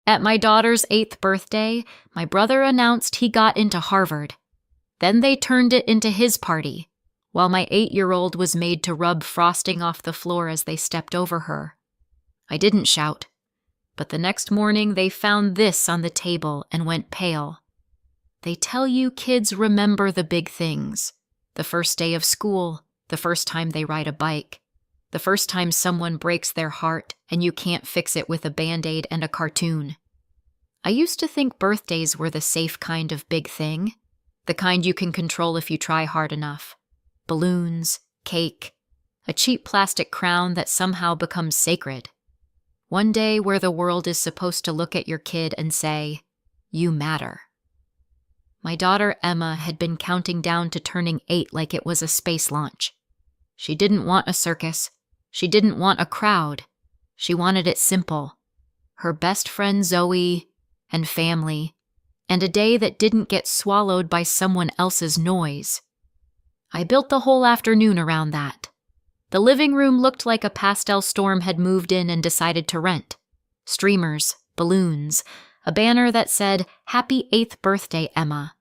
At my daughter's 8th birthday, my brother announced he got into Harvard. Then they turned it into his party, while my 8-year-old was made to rub frosting off the floor as they stepped over her. I didn't shout, but the next morning they found this on the table and went pale. They tell you kids remember the big things. The first day of school, the first time they ride a bike, the first time someone breaks their heart and you can't fix it with a Band-Aid and a cartoon. I used to think birthdays were the safe kind of big thing, the kind you can control if you try hard enough. Balloons, cake, a cheap plastic crown that somehow becomes sacred. One day where the world is supposed to look at your kid and say, "You matter." My daughter Emma had been counting down to turning 8 like it was a space launch. She didn't want a circus. She didn't want a crowd. She wanted it simple. Her best friend Zoe and family, and a day that didn't get swallowed by someone else's noise. I built the whole afternoon around that. The living room looked like a pastel storm had moved in and decided to rent. Streamers, balloons, a banner that said, "Happy 8th birthday, Emma."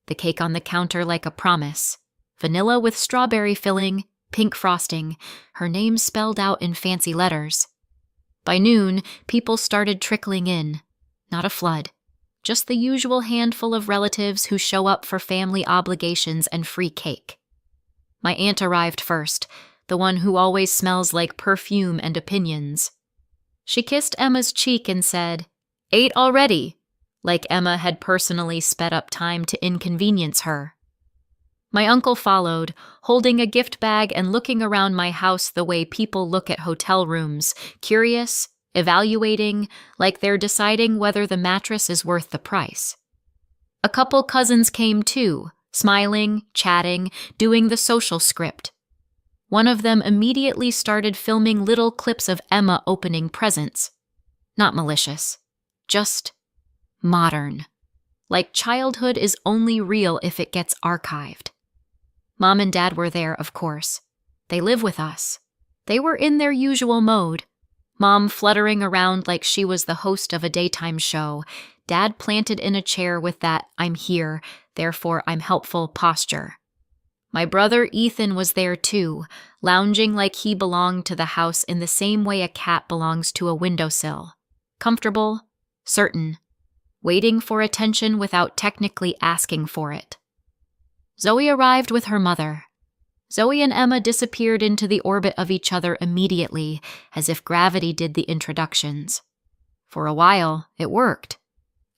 The cake on the counter like a promise. Vanilla with strawberry filling, pink frosting, her name spelled out in fancy letters. By noon, people started trickling in. Not a flood. Just the usual handful of relatives who show up for family obligations and free cake. My aunt arrived first, the one who always smells like perfume and opinions. She kissed Emma's cheek and said, "8 already," like Emma had personally sped up time to inconvenience her. My uncle followed, holding a gift bag and looking around my house the way people look at hotel rooms, curious, evaluating, like they're deciding whether the mattress is worth the price. A couple cousins came too, smiling, chatting, doing the social script. One of them immediately started filming little clips of Emma opening presents. Not malicious, just modern. Like childhood is only real if it gets archived. Mom and Dad were there, of course. They live with us. They were in their usual mode. Mom fluttering around like she was the host of a daytime show. Dad planted in a chair with that "I'm here, therefore I'm helpful" posture. My brother Ethan was there too, lounging like he belonged to the house in the same way a cat belongs to a windowsill. Comfortable, certain, waiting for attention without technically asking for it. Zoe arrived with her mother. Zoe and Emma disappeared into the orbit of each other immediately, as if gravity did the introductions. For a while, it worked.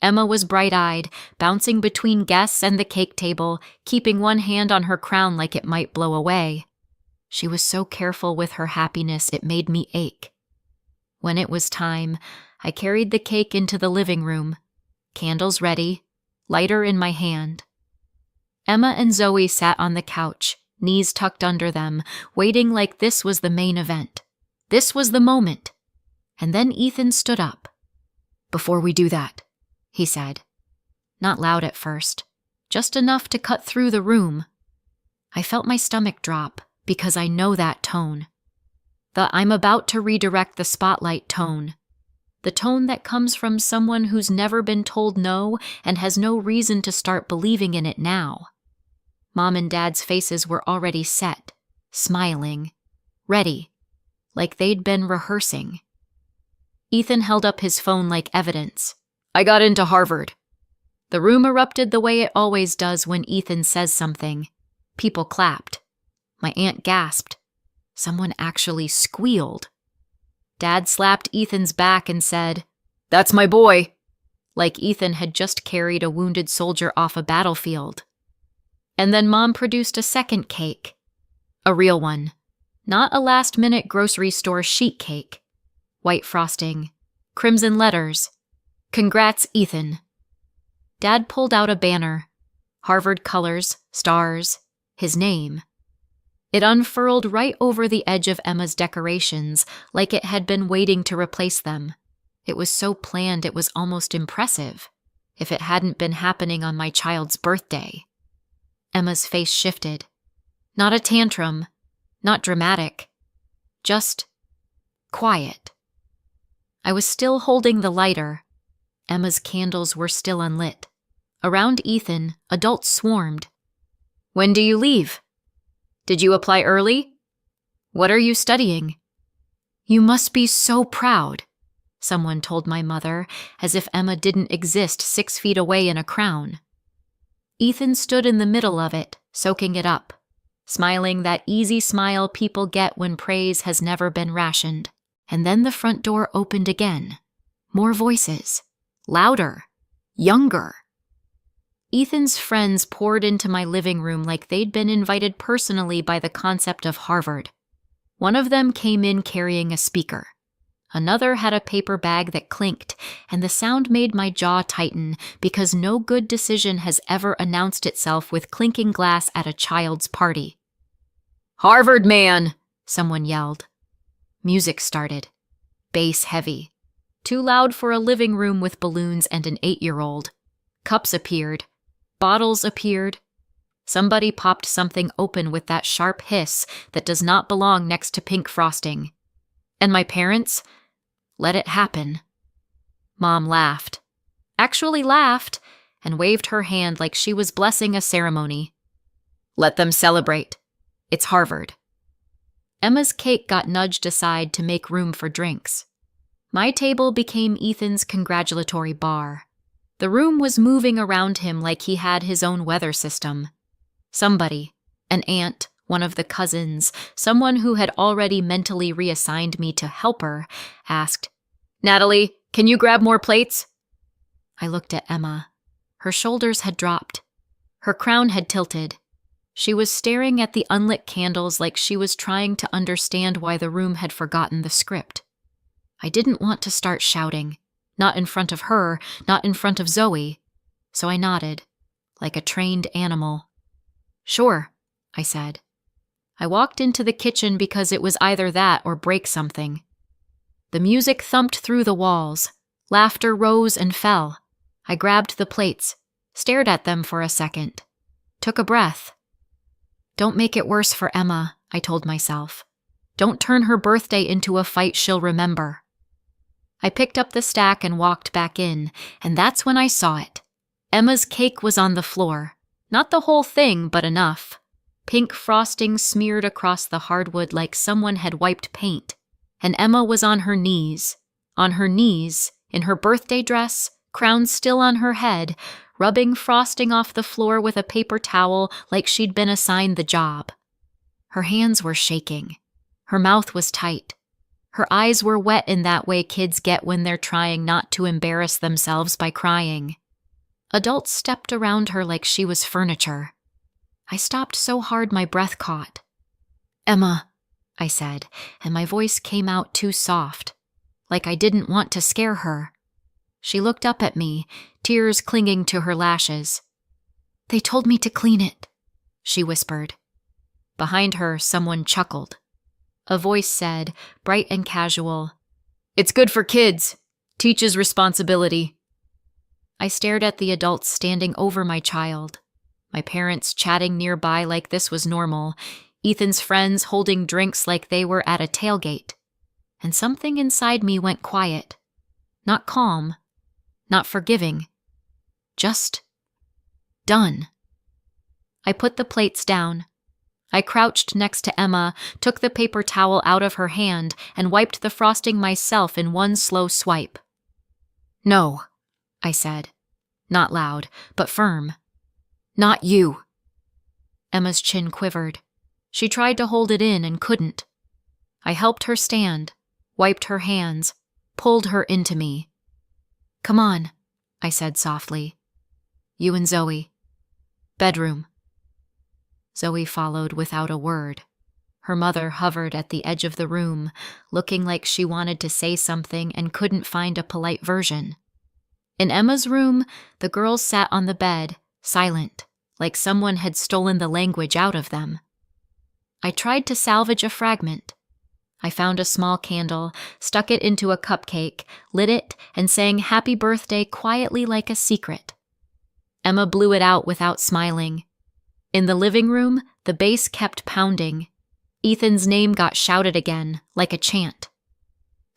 Emma was bright-eyed, bouncing between guests and the cake table, keeping one hand on her crown like it might blow away. She was so careful with her happiness it made me ache. When it was time, I carried the cake into the living room, candles ready, lighter in my hand. Emma and Zoe sat on the couch, knees tucked under them, waiting like this was the main event. This was the moment. And then Ethan stood up. "Before we do that," he said. Not loud at first, just enough to cut through the room. I felt my stomach drop because I know that tone. The "I'm about to redirect the spotlight" tone. The tone that comes from someone who's never been told no and has no reason to start believing in it now. Mom and Dad's faces were already set, smiling, ready, like they'd been rehearsing. Ethan held up his phone like evidence. "I got into Harvard." The room erupted the way it always does when Ethan says something. People clapped. My aunt gasped. Someone actually squealed. Dad slapped Ethan's back and said, "That's my boy," like Ethan had just carried a wounded soldier off a battlefield. And then Mom produced a second cake. A real one. Not a last-minute grocery store sheet cake. White frosting. Crimson letters. "Congrats, Ethan." Dad pulled out a banner. Harvard colors, stars, his name. It unfurled right over the edge of Emma's decorations, like it had been waiting to replace them. It was so planned it was almost impressive, if it hadn't been happening on my child's birthday. Emma's face shifted. Not a tantrum, not dramatic, just quiet. I was still holding the lighter. Emma's candles were still unlit. Around Ethan, adults swarmed. "When do you leave? Did you apply early? What are you studying?" "You must be so proud," someone told my mother, as if Emma didn't exist 6 feet away in a crown. Ethan stood in the middle of it, soaking it up, smiling that easy smile people get when praise has never been rationed. And then the front door opened again. More voices. Louder. Younger. Ethan's friends poured into my living room like they'd been invited personally by the concept of Harvard. One of them came in carrying a speaker. Another had a paper bag that clinked, and the sound made my jaw tighten because no good decision has ever announced itself with clinking glass at a child's party. "Harvard man!" someone yelled. Music started. Bass heavy. Too loud for a living room with balloons and an 8-year-old. Cups appeared. Bottles appeared. Somebody popped something open with that sharp hiss that does not belong next to pink frosting. And my parents let it happen. Mom laughed. Actually laughed, and waved her hand like she was blessing a ceremony. "Let them celebrate. It's Harvard." Emma's cake got nudged aside to make room for drinks. My table became Ethan's congratulatory bar. The room was moving around him like he had his own weather system. Somebody, an aunt, one of the cousins, someone who had already mentally reassigned me to helper, asked, "Natalie, can you grab more plates?" I looked at Emma. Her shoulders had dropped. Her crown had tilted. She was staring at the unlit candles like she was trying to understand why the room had forgotten the script. I didn't want to start shouting. Not in front of her, not in front of Zoe. So I nodded, like a trained animal. "Sure," I said. I walked into the kitchen because it was either that or break something. The music thumped through the walls. Laughter rose and fell. I grabbed the plates, stared at them for a second, took a breath. Don't make it worse for Emma, I told myself. Don't turn her birthday into a fight she'll remember. I picked up the stack and walked back in, and that's when I saw it. Emma's cake was on the floor. Not the whole thing, but enough. Pink frosting smeared across the hardwood like someone had wiped paint. And Emma was on her knees, in her birthday dress, crown still on her head, rubbing frosting off the floor with a paper towel like she'd been assigned the job. Her hands were shaking. Her mouth was tight. Her eyes were wet in that way kids get when they're trying not to embarrass themselves by crying. Adults stepped around her like she was furniture. I stopped so hard my breath caught. "Emma," I said, and my voice came out too soft, like I didn't want to scare her. She looked up at me, tears clinging to her lashes. "They told me to clean it," she whispered. Behind her, someone chuckled. A voice said, bright and casual, "It's good for kids. Teaches responsibility." I stared at the adults standing over my child, my parents chatting nearby like this was normal, Ethan's friends holding drinks like they were at a tailgate. And something inside me went quiet. Not calm, not forgiving. Just done. I put the plates down. I crouched next to Emma, took the paper towel out of her hand, and wiped the frosting myself in one slow swipe. "No," I said, not loud, but firm. "Not you." Emma's chin quivered. She tried to hold it in and couldn't. I helped her stand, wiped her hands, pulled her into me. "Come on," I said softly. "You and Zoe. Bedroom." Zoe followed without a word. Her mother hovered at the edge of the room, looking like she wanted to say something and couldn't find a polite version. In Emma's room, the girls sat on the bed, silent, like someone had stolen the language out of them. I tried to salvage a fragment. I found a small candle, stuck it into a cupcake, lit it, and sang happy birthday quietly like a secret. Emma blew it out without smiling. In the living room, the bass kept pounding. Ethan's name got shouted again, like a chant.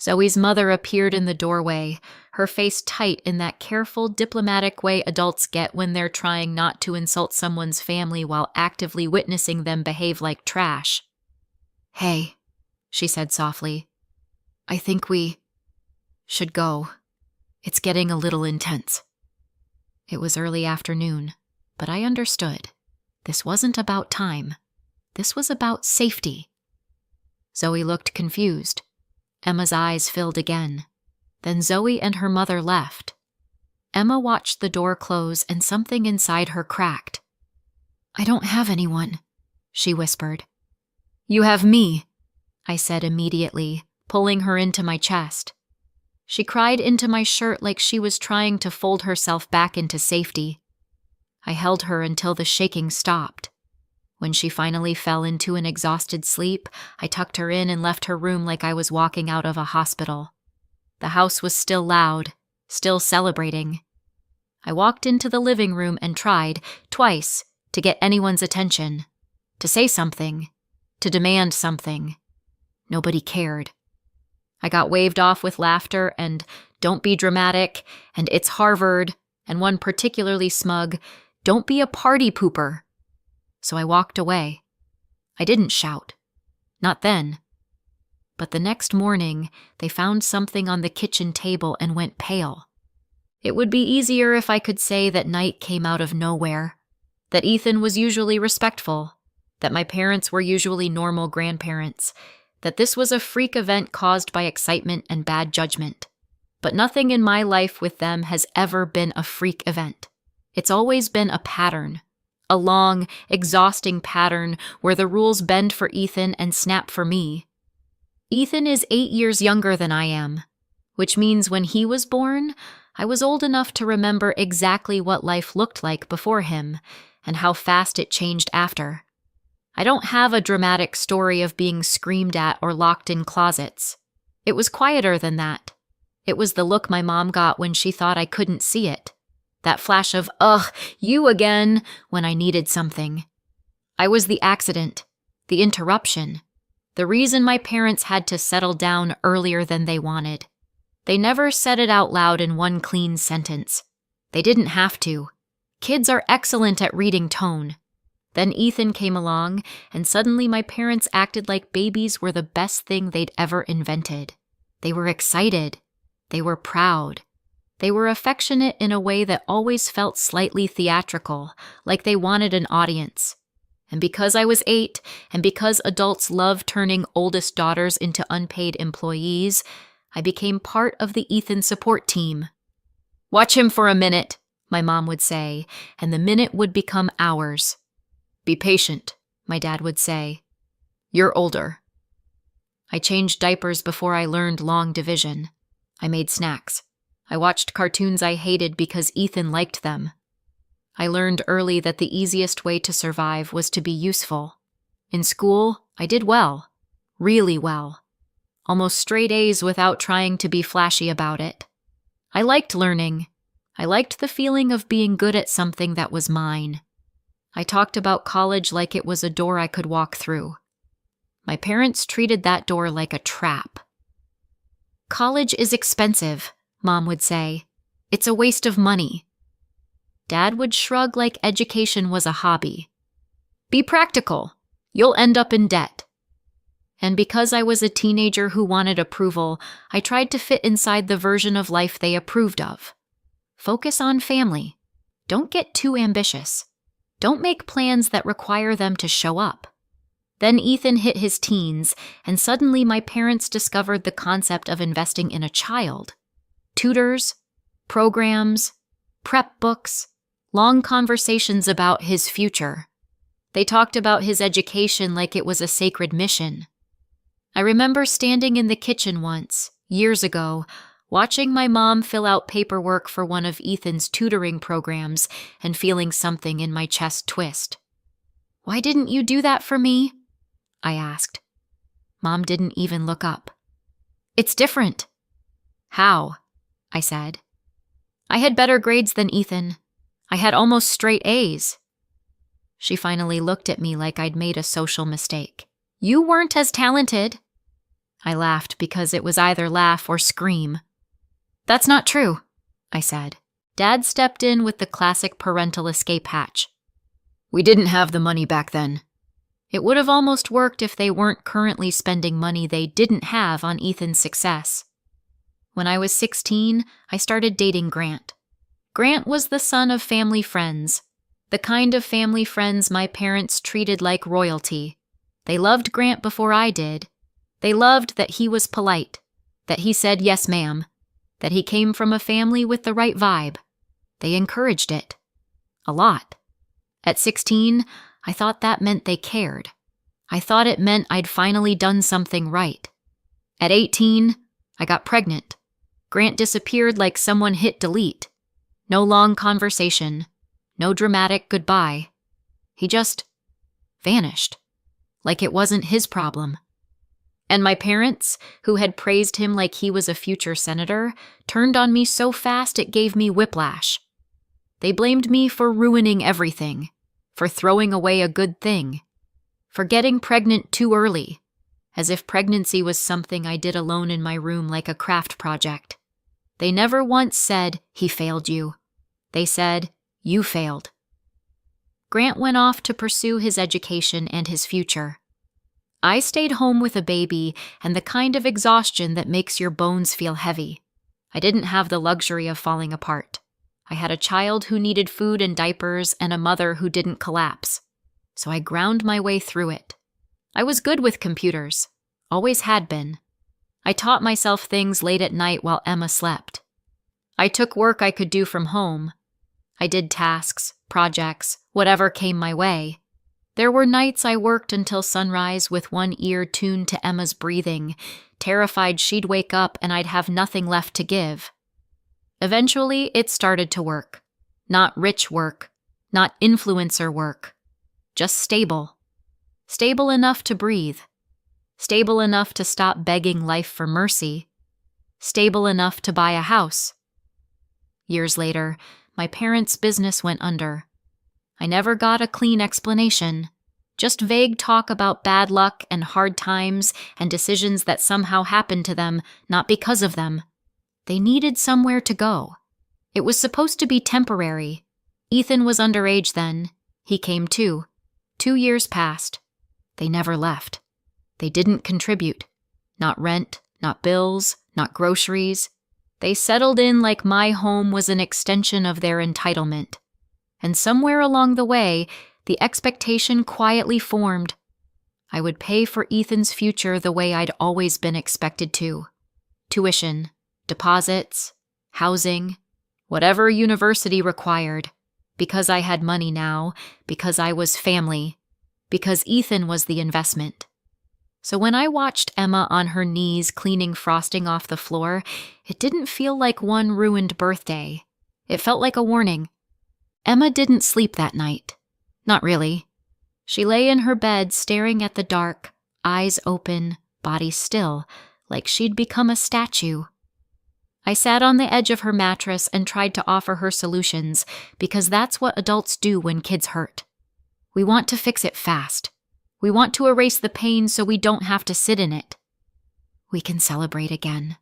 Zoe's mother appeared in the doorway, her face tight in that careful, diplomatic way adults get when they're trying not to insult someone's family while actively witnessing them behave like trash. "Hey," she said softly. "I think we should go. It's getting a little intense." It was early afternoon, but I understood. This wasn't about time. This was about safety. Zoe looked confused. Emma's eyes filled again. Then Zoe and her mother left. Emma watched the door close and something inside her cracked. "I don't have anyone," she whispered. "You have me," I said immediately, pulling her into my chest. She cried into my shirt like she was trying to fold herself back into safety. I held her until the shaking stopped. When she finally fell into an exhausted sleep, I tucked her in and left her room like I was walking out of a hospital. The house was still loud, still celebrating. I walked into the living room and tried, twice, to get anyone's attention, to say something, to demand something. Nobody cared. I got waved off with laughter and "don't be dramatic" and "it's Harvard," and one particularly smug, "don't be a party pooper." So I walked away. I didn't shout. Not then. But the next morning, they found something on the kitchen table and went pale. It would be easier if I could say that night came out of nowhere, that Ethan was usually respectful, that my parents were usually normal grandparents, that this was a freak event caused by excitement and bad judgment. But nothing in my life with them has ever been a freak event. It's always been a pattern. A long, exhausting pattern where the rules bend for Ethan and snap for me. Ethan is 8 years younger than I am, which means when he was born, I was old enough to remember exactly what life looked like before him and how fast it changed after. I don't have a dramatic story of being screamed at or locked in closets. It was quieter than that. It was the look my mom got when she thought I couldn't see it. That flash of, "Ugh, you again," when I needed something. I was the accident, the interruption, the reason my parents had to settle down earlier than they wanted. They never said it out loud in one clean sentence. They didn't have to. Kids are excellent at reading tone. Then Ethan came along, and suddenly my parents acted like babies were the best thing they'd ever invented. They were excited. They were proud. They were affectionate in a way that always felt slightly theatrical, like they wanted an audience. And because I was 8, and because adults love turning oldest daughters into unpaid employees, I became part of the Ethan support team. "Watch him for a minute," my mom would say, and the minute would become hours. "Be patient," my dad would say. "You're older." I changed diapers before I learned long division. I made snacks. I watched cartoons I hated because Ethan liked them. I learned early that the easiest way to survive was to be useful. In school, I did well. Really well. Almost straight A's without trying to be flashy about it. I liked learning. I liked the feeling of being good at something that was mine. I talked about college like it was a door I could walk through. My parents treated that door like a trap. "College is expensive," Mom would say. "It's a waste of money." Dad would shrug like education was a hobby. "Be practical. You'll end up in debt." And because I was a teenager who wanted approval, I tried to fit inside the version of life they approved of. Focus on family. Don't get too ambitious. Don't make plans that require them to show up. Then Ethan hit his teens, and suddenly my parents discovered the concept of investing in a child. Tutors, programs, prep books, long conversations about his future. They talked about his education like it was a sacred mission. I remember standing in the kitchen once, years ago, watching my mom fill out paperwork for one of Ethan's tutoring programs and feeling something in my chest twist. "Why didn't you do that for me?" I asked. Mom didn't even look up. "It's different." "How?" I said. "I had better grades than Ethan. I had almost straight A's." She finally looked at me like I'd made a social mistake. "You weren't as talented." I laughed because it was either laugh or scream. "That's not true," I said. Dad stepped in with the classic parental escape hatch. "We didn't have the money back then." It would have almost worked if they weren't currently spending money they didn't have on Ethan's success. When I was 16, I started dating Grant. Grant was the son of family friends, the kind of family friends my parents treated like royalty. They loved Grant before I did. They loved that he was polite, that he said yes ma'am, that he came from a family with the right vibe. They encouraged it. A lot. At 16, I thought that meant they cared. I thought it meant I'd finally done something right. At 18, I got pregnant. Grant disappeared like someone hit delete. No long conversation. No dramatic goodbye. He just vanished. Like it wasn't his problem. And my parents, who had praised him like he was a future senator, turned on me so fast it gave me whiplash. They blamed me for ruining everything, for throwing away a good thing, for getting pregnant too early, as if pregnancy was something I did alone in my room like a craft project. They never once said, "He failed you." They said, "You failed." Grant went off to pursue his education and his future. I stayed home with a baby and the kind of exhaustion that makes your bones feel heavy. I didn't have the luxury of falling apart. I had a child who needed food and diapers and a mother who didn't collapse. So I ground my way through it. I was good with computers. Always had been. I taught myself things late at night while Emma slept. I took work I could do from home. I did tasks, projects, whatever came my way. There were nights I worked until sunrise with one ear tuned to Emma's breathing, terrified she'd wake up and I'd have nothing left to give. Eventually, it started to work. Not rich work, not influencer work. Just stable. Stable enough to breathe. Stable enough to stop begging life for mercy. Stable enough to buy a house. Years later, my parents' business went under. I never got a clean explanation, just vague talk about bad luck and hard times and decisions that somehow happened to them, not because of them. They needed somewhere to go. It was supposed to be temporary. Ethan was underage then. He came too. 2 years passed. They never left. They didn't contribute. Not rent, not bills, not groceries. They settled in like my home was an extension of their entitlement. And somewhere along the way, the expectation quietly formed. I would pay for Ethan's future the way I'd always been expected to. Tuition, deposits, housing, whatever university required. Because I had money now, because I was family, because Ethan was the investment. So when I watched Emma on her knees cleaning frosting off the floor, it didn't feel like one ruined birthday. It felt like a warning. Emma didn't sleep that night. Not really. She lay in her bed staring at the dark, eyes open, body still, like she'd become a statue. I sat on the edge of her mattress and tried to offer her solutions, because that's what adults do when kids hurt. We want to fix it fast. We want to erase the pain so we don't have to sit in it. "We can celebrate again,"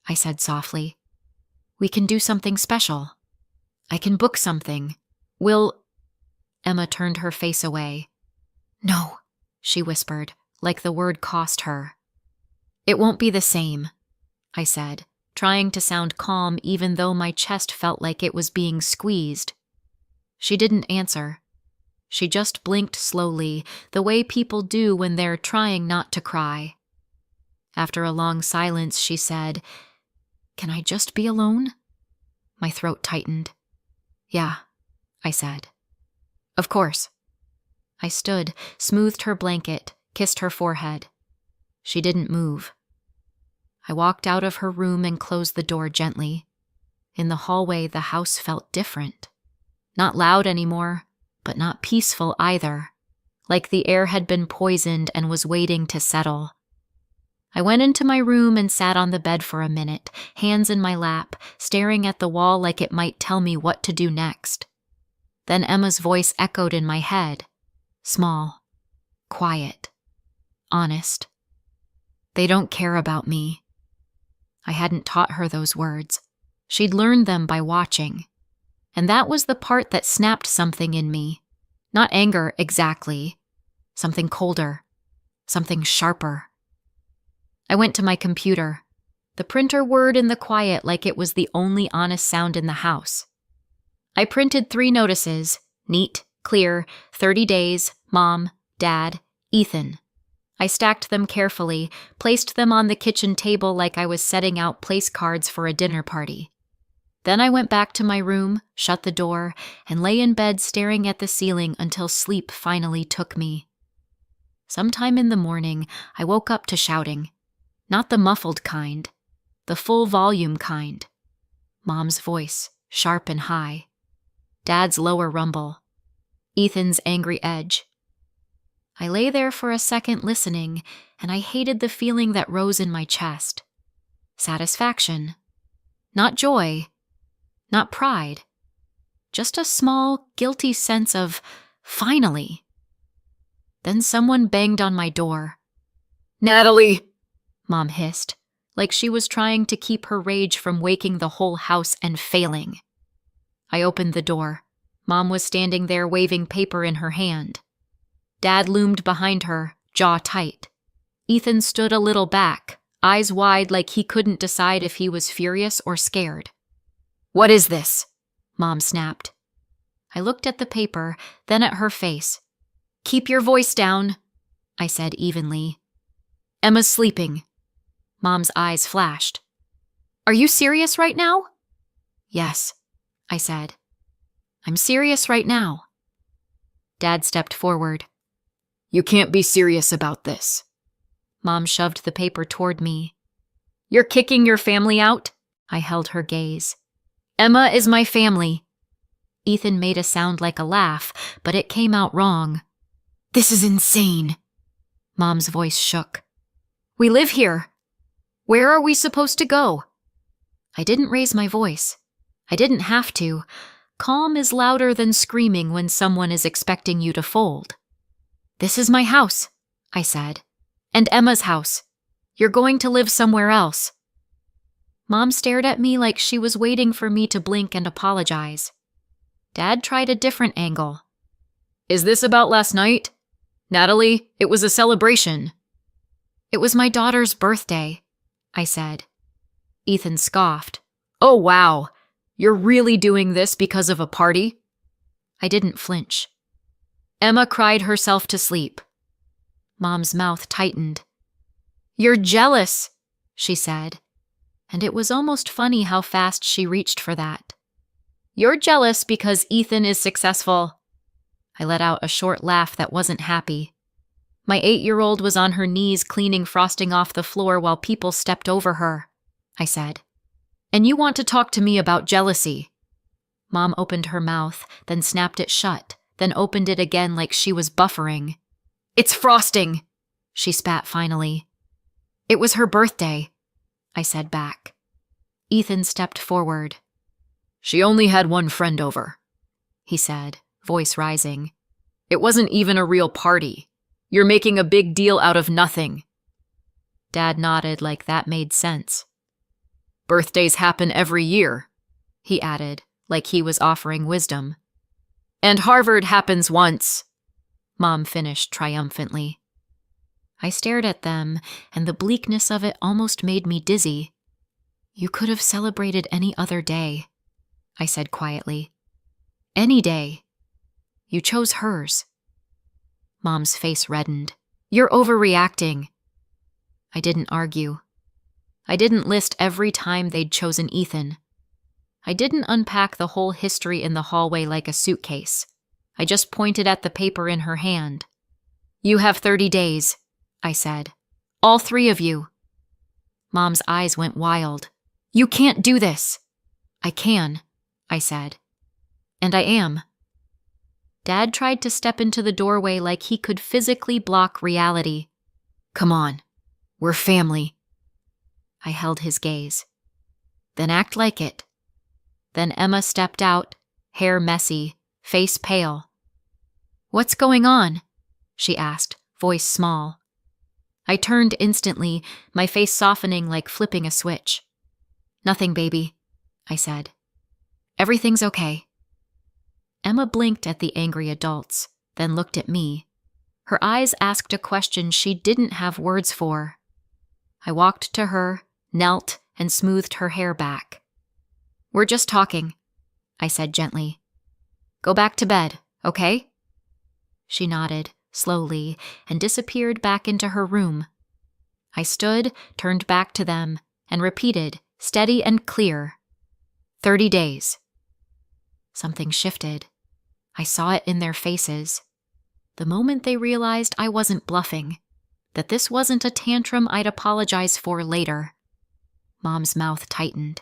I said softly. "We can do something special. I can book something. Emma turned her face away. "No," she whispered, like the word cost her. "It won't be the same," I said, trying to sound calm even though my chest felt like it was being squeezed. She didn't answer. She just blinked slowly, the way people do when they're trying not to cry. After a long silence, she said, "Can I just be alone?" My throat tightened. "Yeah," I said. "Of course." I stood, smoothed her blanket, kissed her forehead. She didn't move. I walked out of her room and closed the door gently. In the hallway, the house felt different. Not loud anymore, but not peaceful either, like the air had been poisoned and was waiting to settle. I went into my room and sat on the bed for a minute, hands in my lap, staring at the wall like it might tell me what to do next. Then Emma's voice echoed in my head, small, quiet, honest. They don't care about me. I hadn't taught her those words. She'd learned them by watching. And that was the part that snapped something in me. Not anger exactly. Something colder. Something sharper. I went to my computer. The printer whirred in the quiet like it was the only honest sound in the house. I printed 3 notices, neat, clear, 30 days, Mom, Dad, Ethan. I stacked them carefully, placed them on the kitchen table like I was setting out place cards for a dinner party. Then I went back to my room, shut the door, and lay in bed staring at the ceiling until sleep finally took me. Sometime in the morning, I woke up to shouting. Not the muffled kind, the full volume kind. Mom's voice, sharp and high. Dad's lower rumble. Ethan's angry edge. I lay there for a second listening, and I hated the feeling that rose in my chest. Satisfaction. Not joy. Not pride. Just a small, guilty sense of, finally. Then someone banged on my door. "Natalie!" Mom hissed, like she was trying to keep her rage from waking the whole house and failing. I opened the door. Mom was standing there waving paper in her hand. Dad loomed behind her, jaw tight. Ethan stood a little back, eyes wide like he couldn't decide if he was furious or scared. "What is this?" Mom snapped. I looked at the paper, then at her face. "Keep your voice down," I said evenly. "Emma's sleeping." Mom's eyes flashed. "Are you serious right now?" "Yes," I said. "I'm serious right now." Dad stepped forward. "You can't be serious about this." Mom shoved the paper toward me. "You're kicking your family out?" I held her gaze. "Emma is my family." Ethan made a sound like a laugh, but it came out wrong. "This is insane." Mom's voice shook. "We live here. Where are we supposed to go?" I didn't raise my voice. I didn't have to. Calm is louder than screaming when someone is expecting you to fold. "This is my house," I said. "And Emma's house. You're going to live somewhere else." Mom stared at me like she was waiting for me to blink and apologize. Dad tried a different angle. "Is this about last night? Natalie, it was a celebration." "It was my daughter's birthday," I said. Ethan scoffed. "Oh, wow. You're really doing this because of a party?" I didn't flinch. "Emma cried herself to sleep." Mom's mouth tightened. "You're jealous," she said, and it was almost funny how fast she reached for that. "You're jealous because Ethan is successful." I let out a short laugh that wasn't happy. My 8-year-old was on her knees cleaning frosting off the floor while people stepped over her, I said. "And you want to talk to me about jealousy." Mom opened her mouth, then snapped it shut, then opened it again like she was buffering. "It's frosting," she spat finally. "It was her birthday," I said back. Ethan stepped forward. "She only had one friend over," he said, voice rising. "It wasn't even a real party. You're making a big deal out of nothing." Dad nodded like that made sense. "Birthdays happen every year," he added, like he was offering wisdom. "And Harvard happens once," Mom finished triumphantly. I stared at them, and the bleakness of it almost made me dizzy. "You could have celebrated any other day," I said quietly. "Any day. You chose hers." Mom's face reddened. "You're overreacting." I didn't argue. I didn't list every time they'd chosen Ethan. I didn't unpack the whole history in the hallway like a suitcase. I just pointed at the paper in her hand. "You have 30 days, I said. "All 3 of you." Mom's eyes went wild. "You can't do this." "I can," I said. "And I am." Dad tried to step into the doorway like he could physically block reality. "Come on. We're family." I held his gaze. "Then act like it." Then Emma stepped out, hair messy, face pale. "What's going on?" she asked, voice small. I turned instantly, my face softening like flipping a switch. "Nothing, baby," I said. "Everything's okay." Emma blinked at the angry adults, then looked at me. Her eyes asked a question she didn't have words for. I walked to her, knelt, and smoothed her hair back. "We're just talking," I said gently. "Go back to bed, okay?" She nodded, slowly, and disappeared back into her room. I stood, turned back to them, and repeated, steady and clear, 30 days. Something shifted. I saw it in their faces. The moment they realized I wasn't bluffing, that this wasn't a tantrum I'd apologize for later. Mom's mouth tightened.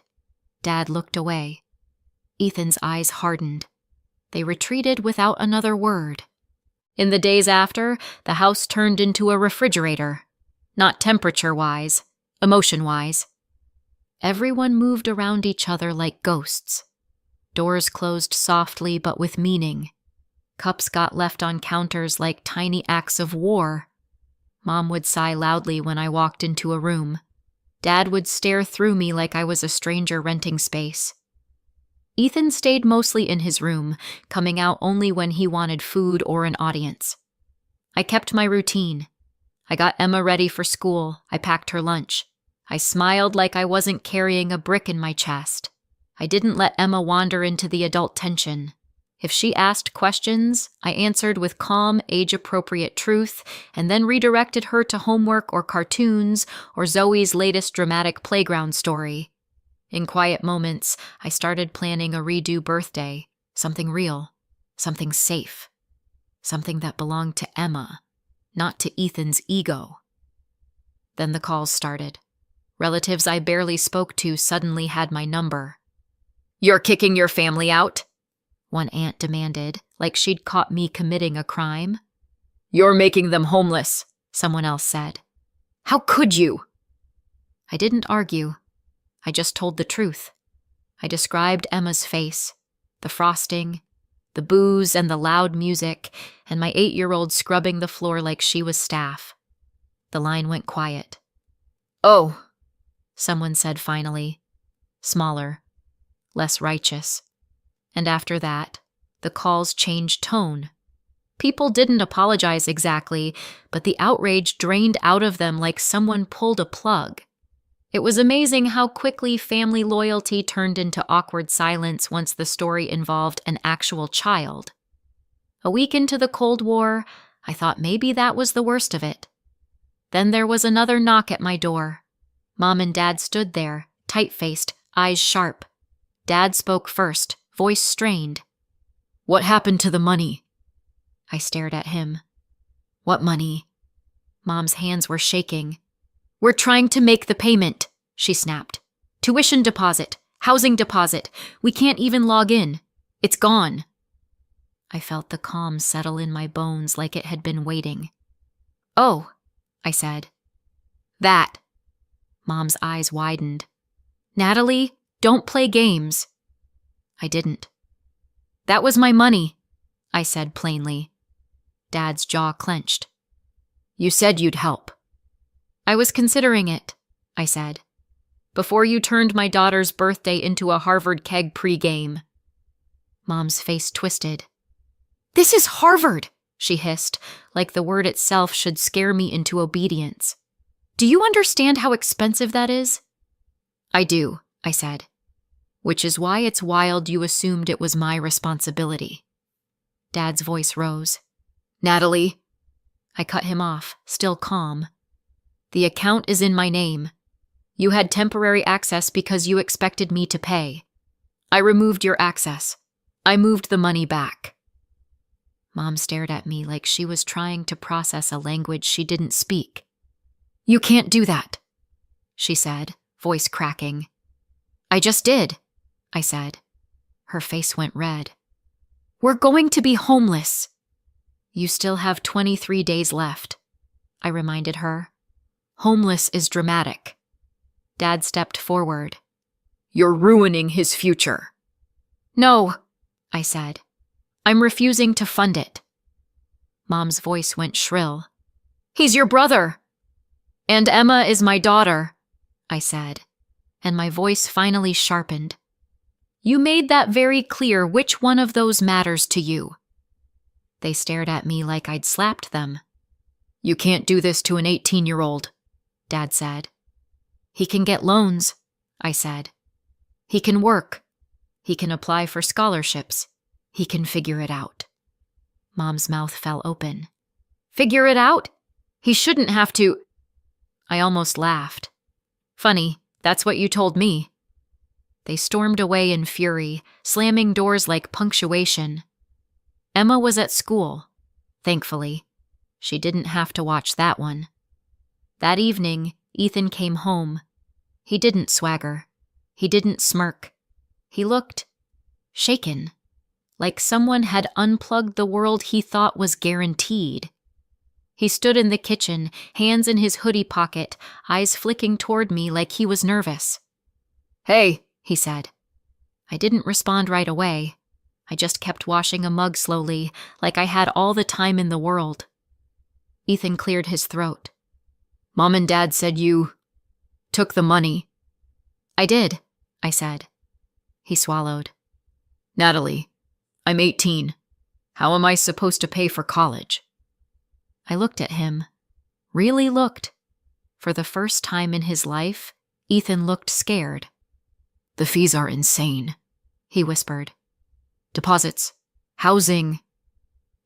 Dad looked away. Ethan's eyes hardened. They retreated without another word. In the days after, the house turned into a refrigerator. Not temperature-wise, emotion-wise. Everyone moved around each other like ghosts. Doors closed softly but with meaning. Cups got left on counters like tiny acts of war. Mom would sigh loudly when I walked into a room. Dad would stare through me like I was a stranger renting space. Ethan stayed mostly in his room, coming out only when he wanted food or an audience. I kept my routine. I got Emma ready for school. I packed her lunch. I smiled like I wasn't carrying a brick in my chest. I didn't let Emma wander into the adult tension. If she asked questions, I answered with calm, age-appropriate truth, and then redirected her to homework or cartoons or Zoe's latest dramatic playground story. In quiet moments, I started planning a redo birthday, something real, something safe, something that belonged to Emma, not to Ethan's ego. Then the calls started. Relatives I barely spoke to suddenly had my number. "You're kicking your family out?" one aunt demanded, like she'd caught me committing a crime. "You're making them homeless," someone else said. "How could you?" I didn't argue. I just told the truth. I described Emma's face, the frosting, the booze and the loud music, and my 8-year-old scrubbing the floor like she was staff. The line went quiet. "Oh," someone said finally, smaller, less righteous. And after that, the calls changed tone. People didn't apologize exactly, but the outrage drained out of them like someone pulled a plug. It was amazing how quickly family loyalty turned into awkward silence once the story involved an actual child. A week into the Cold War, I thought maybe that was the worst of it. Then there was another knock at my door. Mom and Dad stood there, tight-faced, eyes sharp. Dad spoke first, voice strained. "What happened to the money?" I stared at him. "What money?" Mom's hands were shaking. "We're trying to make the payment," she snapped. "Tuition deposit, housing deposit. We can't even log in. It's gone." I felt the calm settle in my bones like it had been waiting. "Oh," I said. "That." Mom's eyes widened. "Natalie, don't play games." I didn't. "That was my money," I said plainly. Dad's jaw clenched. "You said you'd help." "I was considering it," I said, "before you turned my daughter's birthday into a Harvard keg pregame." Mom's face twisted. "This is Harvard," she hissed, like the word itself should scare me into obedience. "Do you understand how expensive that is?" "I do," I said. "Which is why it's wild you assumed it was my responsibility." Dad's voice rose. "Natalie." I cut him off, still calm. "The account is in my name. You had temporary access because you expected me to pay. I removed your access. I moved the money back." Mom stared at me like she was trying to process a language she didn't speak. "You can't do that," she said, voice cracking. "I just did," I said. Her face went red. "We're going to be homeless." "You still have 23 days left," I reminded her. "Homeless is dramatic." Dad stepped forward. "You're ruining his future." "No," I said. "I'm refusing to fund it." Mom's voice went shrill. "He's your brother." And Emma is my daughter, I said, and my voice finally sharpened. You made that very clear. Which one of those matters to you? They stared at me like I'd slapped them. You can't do this to an 18-year-old, Dad said. He can get loans, I said. He can work. He can apply for scholarships. He can figure it out. Mom's mouth fell open. Figure it out? He shouldn't have to. I almost laughed. Funny, that's what you told me. They stormed away in fury, slamming doors like punctuation. Emma was at school, thankfully. She didn't have to watch that one. That evening, Ethan came home. He didn't swagger. He didn't smirk. He looked shaken, like someone had unplugged the world he thought was guaranteed. He stood in the kitchen, hands in his hoodie pocket, eyes flicking toward me like he was nervous. Hey, he said. I didn't respond right away. I just kept washing a mug slowly, like I had all the time in the world. Ethan cleared his throat. Mom and Dad said you took the money. I did, I said. He swallowed. Natalie, I'm 18. How am I supposed to pay for college? I looked at him. Really looked. For the first time in his life, Ethan looked scared. The fees are insane, he whispered. Deposits, housing.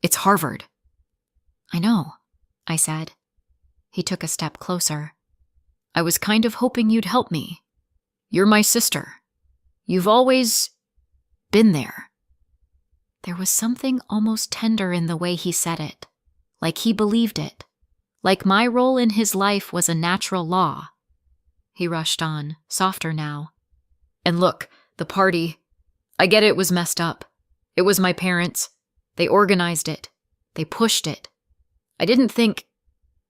It's Harvard. I know, I said. He took a step closer. I was kind of hoping you'd help me. You're my sister. You've always been there. There was something almost tender in the way he said it, like he believed it, like my role in his life was a natural law. He rushed on, softer now. And look, the party. I get it was messed up. It was my parents. They organized it. They pushed it. I didn't think...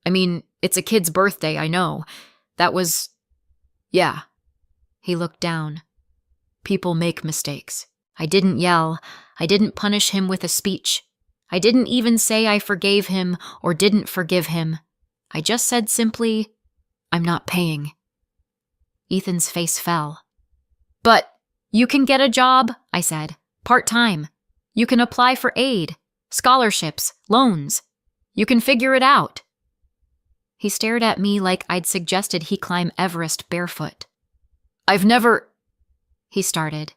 it's a kid's birthday, I know. That was... Yeah. He looked down. People make mistakes. I didn't yell. I didn't punish him with a speech. I didn't even say I forgave him or didn't forgive him. I just said simply, I'm not paying. Ethan's face fell. But you can get a job, I said, part-time. You can apply for aid, scholarships, loans. You can figure it out. He stared at me like I'd suggested he climb Everest barefoot. I've never... He started,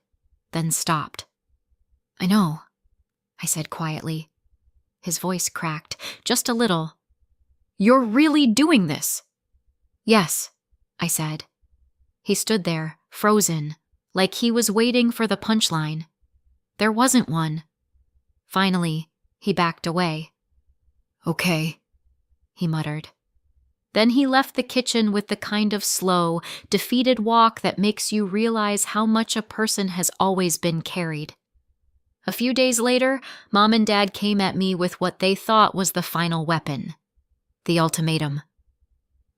then stopped. I know, I said quietly. His voice cracked, just a little. You're really doing this? Yes, I said. He stood there, frozen, like he was waiting for the punchline. There wasn't one. Finally, he backed away. Okay, he muttered. Then he left the kitchen with the kind of slow, defeated walk that makes you realize how much a person has always been carried. A few days later, Mom and Dad came at me with what they thought was the final weapon, the ultimatum.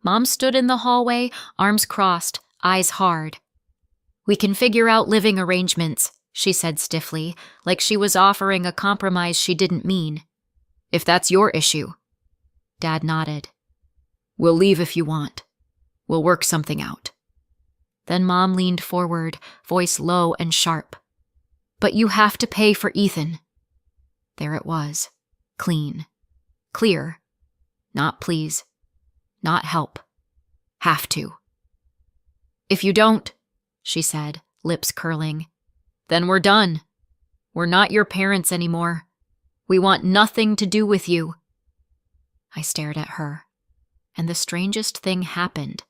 Mom stood in the hallway, arms crossed, eyes hard. We can figure out living arrangements, she said stiffly, like she was offering a compromise she didn't mean. If that's your issue. Dad nodded. We'll leave if you want. We'll work something out. Then Mom leaned forward, voice low and sharp. But you have to pay for Ethan. There it was. Clean. Clear. Not please. Not help. Have to. If you don't, she said, lips curling, then we're done. We're not your parents anymore. We want nothing to do with you. I stared at her, and the strangest thing happened.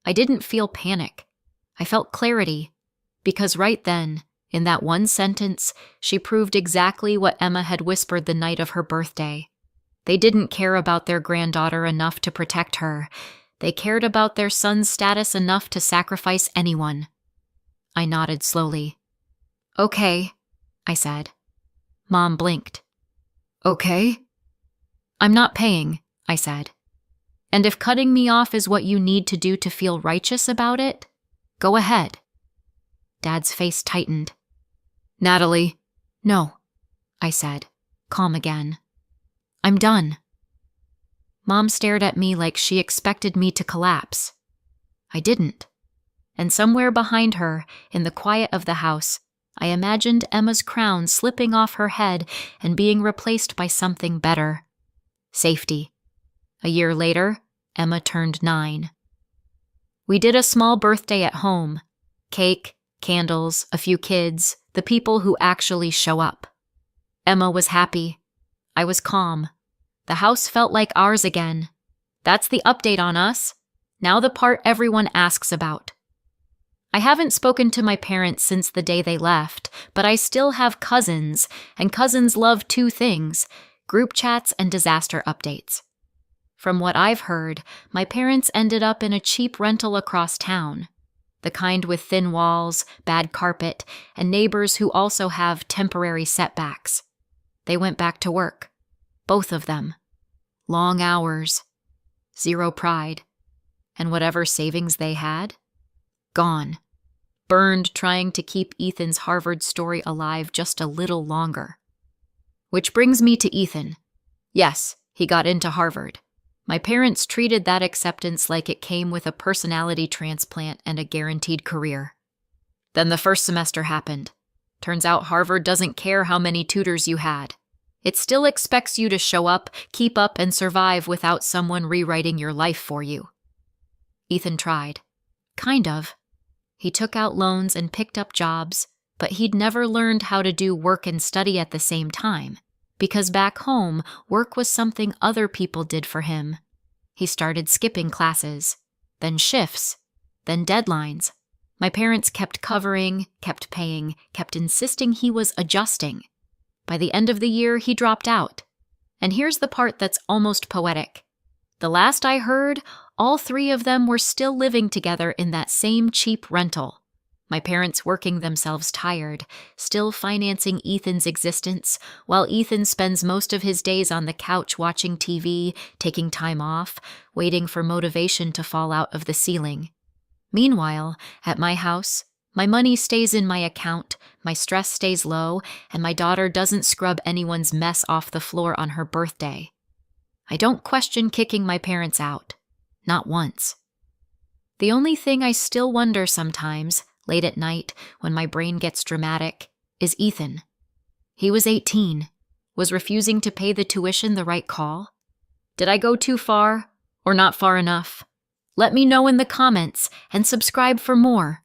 I didn't feel panic. I felt clarity, because right then, in that one sentence, she proved exactly what Emma had whispered the night of her birthday. They didn't care about their granddaughter enough to protect her. They cared about their son's status enough to sacrifice anyone. I nodded slowly. Okay, I said. Mom blinked. Okay? I'm not paying, I said. And if cutting me off is what you need to do to feel righteous about it, go ahead. Dad's face tightened. Natalie. No, I said, calm again. I'm done. Mom stared at me like she expected me to collapse. I didn't. And somewhere behind her, in the quiet of the house, I imagined Emma's crown slipping off her head and being replaced by something better. Safety. A year later, Emma turned 9. We did a small birthday at home. Cake, candles, a few kids, the people who actually show up. Emma was happy. I was calm. The house felt like ours again. That's the update on us. Now the part everyone asks about. I haven't spoken to my parents since the day they left, but I still have cousins, and cousins love 2 things: group chats and disaster updates. From what I've heard, my parents ended up in a cheap rental across town. The kind with thin walls, bad carpet, and neighbors who also have temporary setbacks. They went back to work. Both of them. Long hours. Zero pride. And whatever savings they had? Gone. Burned trying to keep Ethan's Harvard story alive just a little longer. Which brings me to Ethan. Yes, he got into Harvard. My parents treated that acceptance like it came with a personality transplant and a guaranteed career. Then the first semester happened. Turns out Harvard doesn't care how many tutors you had. It still expects you to show up, keep up, and survive without someone rewriting your life for you. Ethan tried. Kind of. He took out loans and picked up jobs, but he'd never learned how to do work and study at the same time, because back home, work was something other people did for him. He started skipping classes, then shifts, then deadlines. My parents kept covering, kept paying, kept insisting he was adjusting. By the end of the year, he dropped out. And here's the part that's almost poetic. The last I heard, all 3 of them were still living together in that same cheap rental. My parents working themselves tired, still financing Ethan's existence, while Ethan spends most of his days on the couch watching TV, taking time off, waiting for motivation to fall out of the ceiling. Meanwhile, at my house, my money stays in my account, my stress stays low, and my daughter doesn't scrub anyone's mess off the floor on her birthday. I don't question kicking my parents out. Not once. The only thing I still wonder sometimes, late at night, when my brain gets dramatic, is Ethan. He was 18. Was refusing to pay the tuition the right call? Did I go too far, or not far enough? Let me know in the comments, and subscribe for more.